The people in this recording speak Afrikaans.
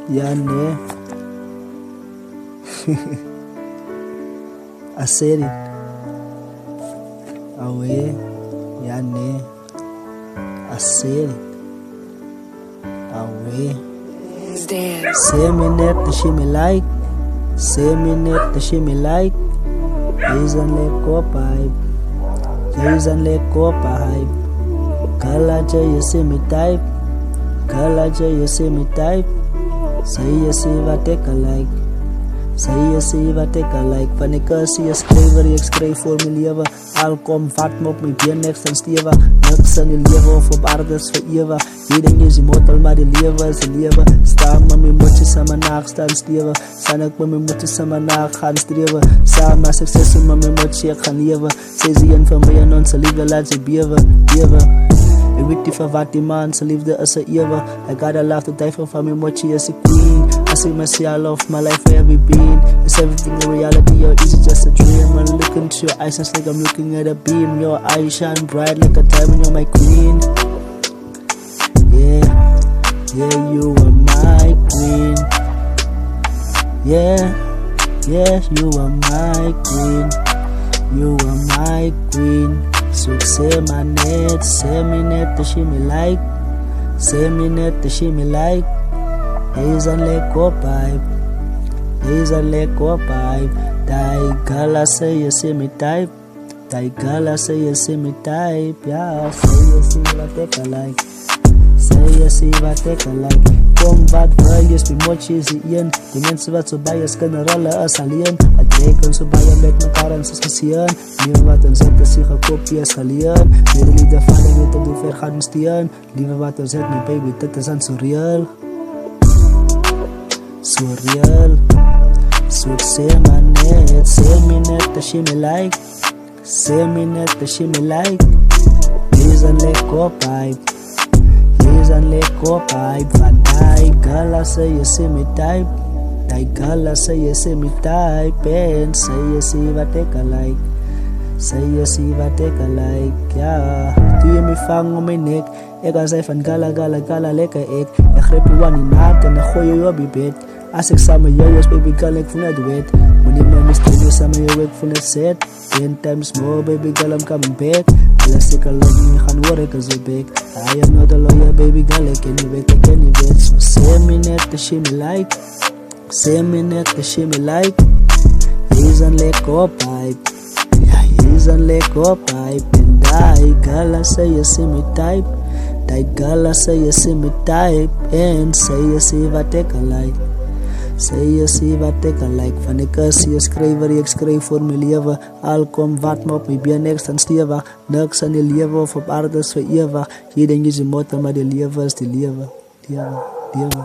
Yani I said it. Away, yani I said it. Away. Say me net the shimmy like. Say me net the shimmy like. Jason let go pipe. Jason let go pipe. Kalaja you see me type. Kalaja you see me type. Say you see what take a like. Say you see wat ek like. Van ek sê skrywer, ek skryf vir my lewe. Al kom vat me op my been niks dan stewe. Niks in die lewe of op aarde is vir ewe. Hierding is die motel, maar die lewe is die lewe. Staan met my moedjes in my naag staan stewe. Staan ek met my moedjes in my naag gaan strewe. Saam as ek sê met my moedje ek gaan lewe. Sê sy een van my en ons liefde laat sy bewe. Ek weet nie vir wat die man sy liefde is sy ewe. I gotta love the type van my moedje is die queen. I see myself, I love my life where we been. Is everything a reality or is it just a dream? I look into your eyes, it's like I'm looking at a beam. Your eyes shine bright like a diamond, you're my queen. Yeah, you are my queen. Yeah, you are my queen. You are my queen. So say my net, say me net, the shimmy like. Say me net, the shimmy like. He's a Lego pipe. He's a Lego pipe. Die girl, I say you see me type. Die girl, I say you see me type. Yeah, say you see what I like. Say you see what I like. Kom wat values, die moedjes die een. Die mensen wat so baie kunnen rollen as alleen. Het reken so baie met mekaar en soos gesien. Liewe wat ons het is die gekopie is geleen. Liewe liefde van die weet hoe ver gaan steen. Liewe wat ons het my baby, dit is aan so real. So real. So say my net, say me net the shimmy like. Say me net the shimmy like. He's a Lego pipe. He's a Lego pipe. Van die girl, I say you see me type. Die girl, I say you see me type. And say you see what I like. Say you see what I like. Yeah. Toe jy my vang om my nek. Ek kan sê van gala lekker ek. Ek gryp jou aan die naad en ek gooi jou op die bed. As ek saam met jou is, baby girl, ek voel net wet. Wanneer my mysterie saam met jou, ek voel net set. 10 times more, baby girl, I'm coming back. Alles ek al love me, gaan hoor ek is op back. I am not a lawyer, baby girl, ek ken nie wet. So say me net the shimmy like. Say me net the shimmy like. He's a Lego pipe. Yeah, he's a Lego pipe. And die girl, I say you see me type. Die girl, I say you see me type. And say you see what ek like. Say you see wat ek like. Van ek sê skrywer, ek skryf vir my lewe. Al kom wat me op my been niks dan stewe. Niks in die lewe of op aarde is vir ewig. Hierding is die motto, maar die lewe is die lewe. Lewe.